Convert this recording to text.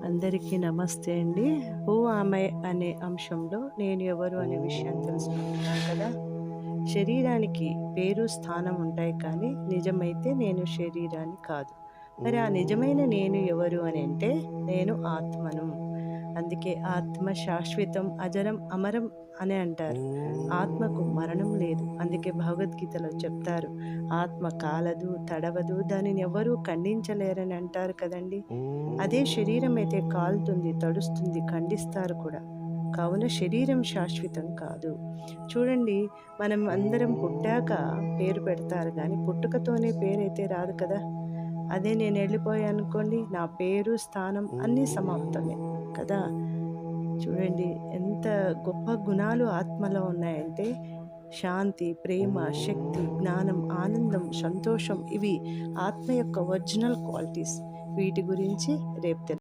అందరికీ నమస్తే అండి. హూ యామ్ ఐ అనే అంశంలో నేను ఎవరు అనే విషయాన్ని తెలుసుకుంటున్నాం కదా! శరీరానికి పేరు, స్థానం ఉంటాయి కానీ నిజమైతే నేను శరీరాన్ని కాదు. మరి ఆ నిజమైన నేను ఎవరు అని అంటే నేను ఆత్మను. అందుకే ఆత్మ శాశ్వతం, అజరం, అమరం అని అంటారు. ఆత్మకు మరణం లేదు. అందుకే భగవద్గీతలో చెప్తారు. ఆత్మ కాలదు, తడవదు, దానిని ఎవరూ ఖండించలేరని అంటారు కదండీ! అదే శరీరం అయితే కాలుతుంది, తడుస్తుంది, ఖండిస్తారు కూడా. కావున శరీరం శాశ్వతం కాదు. చూడండి, మనం అందరం పుట్టాక పేరు పెడతారు గానీ, పుట్టుకతోనే పేరైతే రాదు కదా! అదే నేనెళ్ళిపోయాననుకోండి, నా పేరు, స్థానం అన్నీ సమాప్తమే కదా! చూడండి, ఎంత గొప్ప గుణాలు ఆత్మలో ఉన్నాయంటే శాంతి, ప్రేమ, శక్తి, జ్ఞానం, ఆనందం, సంతోషం ఇవి ఆత్మ యొక్క ఒరిజినల్ క్వాలిటీస్. వీటి గురించి రేపు